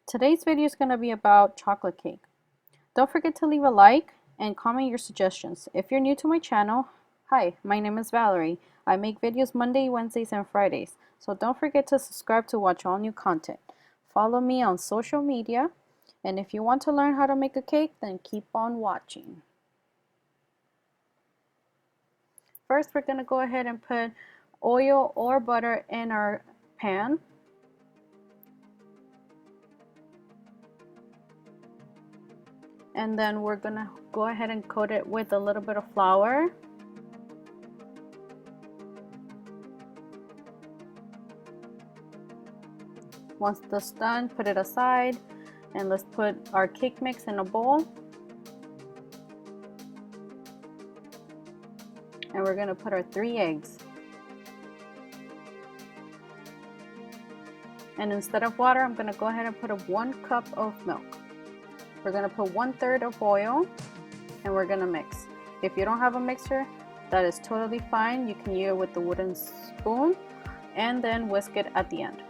Today's video is going to be about chocolate cake. Don't forget to leave a like and comment your suggestions. If you're new to my channel, hi, my name is Valerie. I make videos Monday, Wednesdays, and Fridays, so don't forget to subscribe to watch all new content. Follow me on social media, and if you want to learn how to make a cake, then keep on watching. First, we're going to go ahead and put oil or butter in our pan. And then we're gonna go ahead and coat it with a little bit of flour. Once that's done, put it aside, and let's put our cake mix in a bowl. And we're gonna put our 3 eggs. And instead of water, I'm gonna go ahead and put 1 cup of milk. We're going to put 1/3 of oil, and we're going to mix. If you don't have a mixer, that is totally fine. You can use it with the wooden spoon and then whisk it at the end.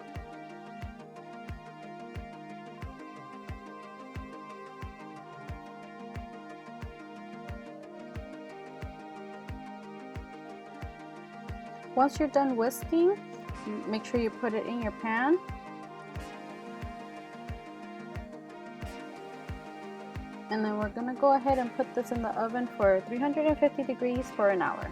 Once you're done whisking, make sure you put it in your pan. And then we're going to go ahead and put this in the oven for 350 degrees for an hour.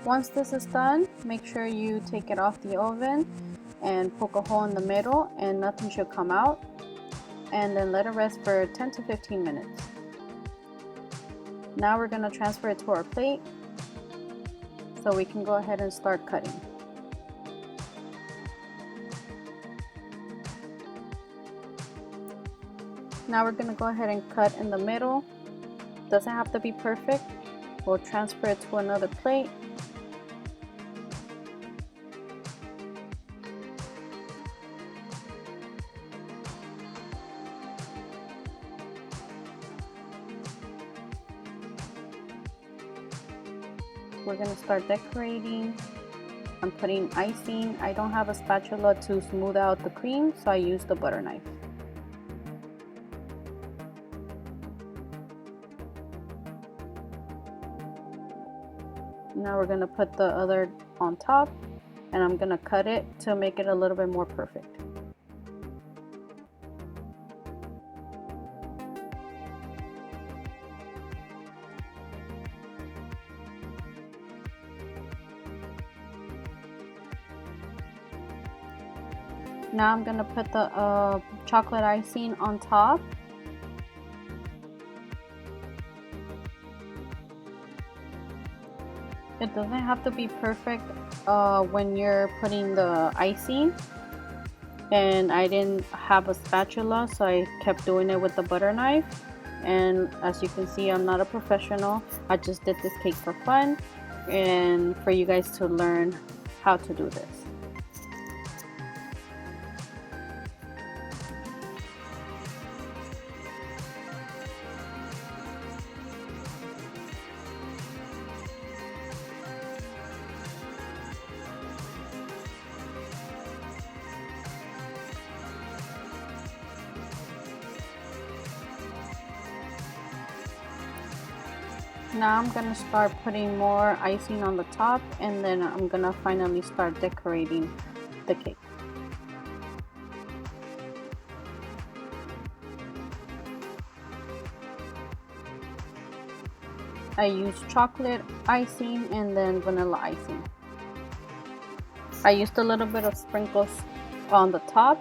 Once this is done, make sure you take it off the oven and poke a hole in the middle, and nothing should come out. And then let it rest for 10 to 15 minutes. Now we're going to transfer it to our plate so we can go ahead and start cutting. Now we're going to go ahead and cut in the middle. Doesn't have to be perfect. We'll transfer it to another plate. We're going to start decorating. I'm putting icing. I don't have a spatula to smooth out the cream, so I use the butter knife. Now we're going to put the other on top, and I'm going to cut it to make it a little bit more perfect. Now I'm going to put the chocolate icing on top. It doesn't have to be perfect when you're putting the icing, and I didn't have a spatula, so I kept doing it with the butter knife. And as you can see, I'm not a professional. I just did this cake for fun and for you guys to learn how to do this. Now I'm going to start putting more icing on the top, and then I'm going to finally start decorating the cake. I use chocolate icing and then vanilla icing. I used a little bit of sprinkles on the top,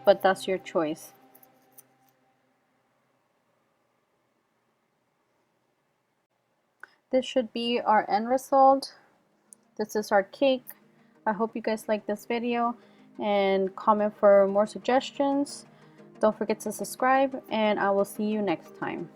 but that's your choice. This should be our end result. This is our cake. I hope you guys like this video, and comment for more suggestions. Don't forget to subscribe, and I will see you next time.